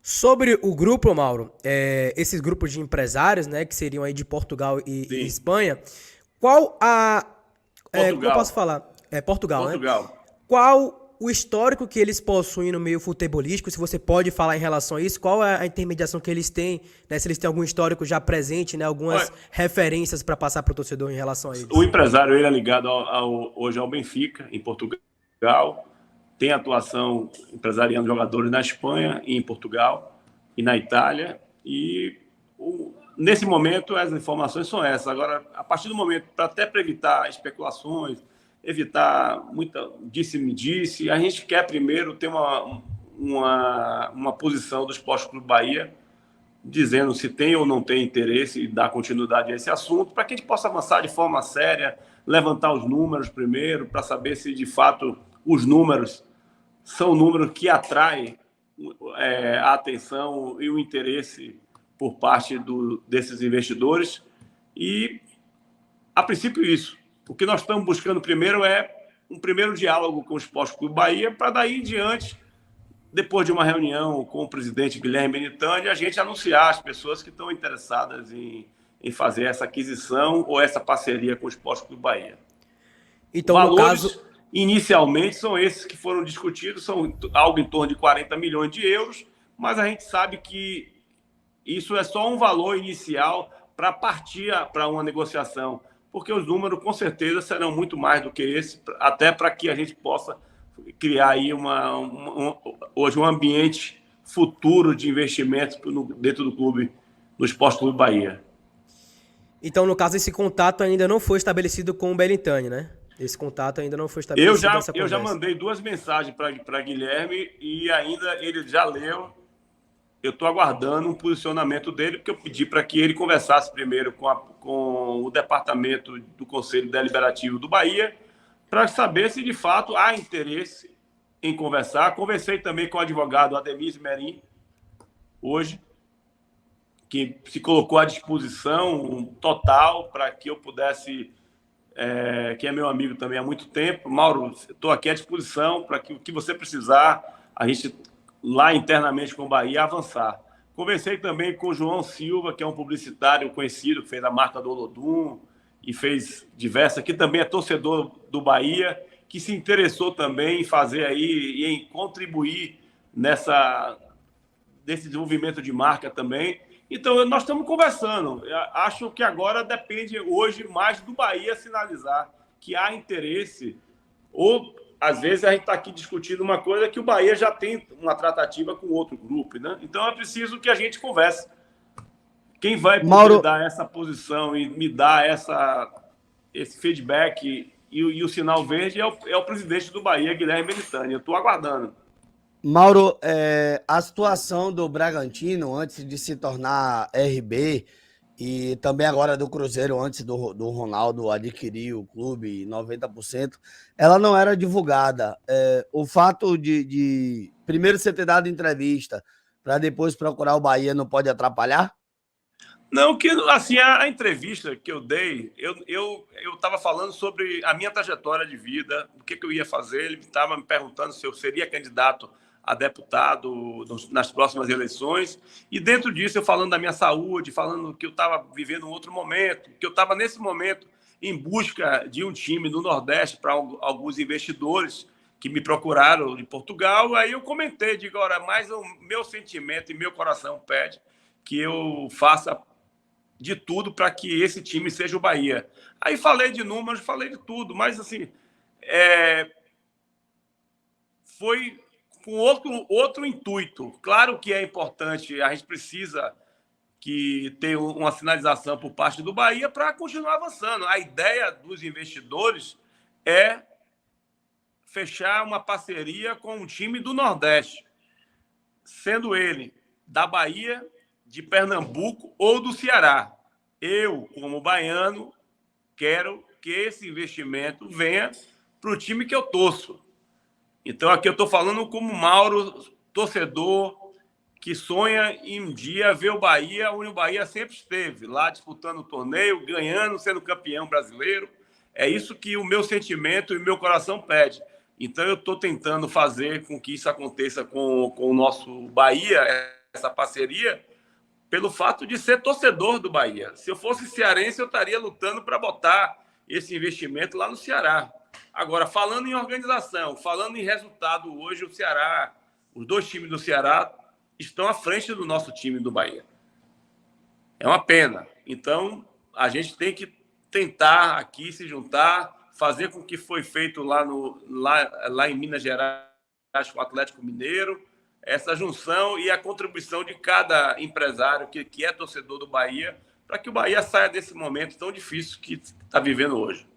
Sobre o grupo, Mauro, esses grupos de empresários, né, que seriam aí de Portugal e Sim, Espanha, qual a, como eu posso Portugal. falar? É Portugal, né? Portugal. Qual o histórico que eles possuem no meio futebolístico? Se você pode falar em relação a isso, qual é a intermediação que eles têm, né? Se eles têm algum histórico já presente, né? Algumas Olha, referências para passar para o torcedor em relação a o eles. empresário ele é ligado hoje ao Benfica, em Portugal. Tem atuação empresariando jogadores na Espanha e em Portugal e na Itália. E nesse momento as informações são essas. Agora, a partir do momento, até para evitar especulações, evitar muita disse-me-disse, a gente quer primeiro ter uma posição do Esporte Clube Bahia dizendo se tem ou não tem interesse e dar continuidade a esse assunto, para que a gente possa avançar de forma séria, levantar os números primeiro, para saber se de fato os números são números que atraem a atenção e o interesse por parte desses investidores. E, a princípio, isso. O que nós estamos buscando primeiro é um primeiro diálogo com o Esporte Clube Bahia, para daí em diante, depois de uma reunião com o presidente Guilherme Benitani, a gente anunciar as pessoas que estão interessadas em fazer essa aquisição ou essa parceria com o Esporte Clube Bahia. Então, no Valores, caso, inicialmente, são esses que foram discutidos, são algo em torno de 40 milhões de euros, mas a gente sabe que isso é só um valor inicial para partir para uma negociação, porque os números com certeza serão muito mais do que esse, até para que a gente possa criar aí hoje um ambiente futuro de investimentos dentro do clube, do Esporte Clube Bahia. esse contato ainda não foi estabelecido com o Belintani, né? Esse contato ainda não foi estabelecido, essa Eu já conversa. mandei duas mensagens para Guilherme e ainda ele já leu. Eu estou aguardando um posicionamento dele, porque eu pedi para que ele conversasse primeiro com o departamento do Conselho Deliberativo do Bahia, para saber se de fato há interesse em conversar. Conversei também com o advogado Ademir Merim, hoje, que se colocou à disposição total para que eu pudesse, que é meu amigo também há muito tempo. Mauro, estou aqui à disposição para que o que você precisar, a gente lá internamente com o Bahia avançar. Conversei também com o João Silva, que é um publicitário conhecido, que fez a marca do Olodum e fez diversas, que também é torcedor do Bahia, que se interessou também em fazer aí e em contribuir nesse desenvolvimento de marca também. Então, nós estamos conversando. Eu acho que agora depende hoje mais do Bahia sinalizar que há interesse, ou às vezes a gente está aqui discutindo uma coisa que o Bahia já tem uma tratativa com outro grupo, né? Então é preciso que a gente converse. Quem vai poder Mauro, dar essa posição e me dar esse feedback e o sinal verde é o presidente do Bahia, Guilherme Benitani. Eu estou aguardando. Mauro, a situação do Bragantino antes de se tornar RB e também agora do Cruzeiro antes do Ronaldo adquirir o clube 90%, ela não era divulgada. O fato de primeiro você ter dado entrevista para depois procurar o Bahia não pode atrapalhar? Não, que assim, a entrevista que eu dei, eu estava falando sobre a minha trajetória de vida, o que eu ia fazer. Ele estava me perguntando se eu seria candidato a deputado nas próximas eleições. E dentro disso, eu falando da minha saúde, falando que eu estava vivendo um outro momento, que eu estava nesse momento em busca de um time do Nordeste para alguns investidores que me procuraram de Portugal. Aí eu comentei, digo, agora, mas o meu sentimento e meu coração pede que eu faça de tudo para que esse time seja o Bahia. Aí falei de números, falei de tudo, mas assim, foi com outro intuito. Claro que é importante, a gente precisa que tenha uma sinalização por parte do Bahia para continuar avançando. A ideia dos investidores é fechar uma parceria com um time do Nordeste, sendo ele da Bahia, de Pernambuco ou do Ceará. Eu, como baiano, quero que esse investimento venha para o time que eu torço. Então, aqui eu estou falando como Mauro, torcedor, que sonha em um dia ver o Bahia, onde o Bahia sempre esteve, lá disputando o torneio, ganhando, sendo campeão brasileiro. É isso que o meu sentimento e o meu coração pede. Então, eu estou tentando fazer com que isso aconteça com o nosso Bahia, essa parceria pelo fato de ser torcedor do Bahia. Se eu fosse cearense, eu estaria lutando para botar esse investimento lá no Ceará. Agora, falando em organização, falando em resultado, hoje o Ceará, os dois times do Ceará estão à frente do nosso time do Bahia. É uma pena. Então, a gente tem que tentar aqui se juntar, fazer com o que foi feito lá em Minas Gerais com o Atlético Mineiro, essa junção e a contribuição de cada empresário que é torcedor do Bahia, para que o Bahia saia desse momento tão difícil que está vivendo hoje.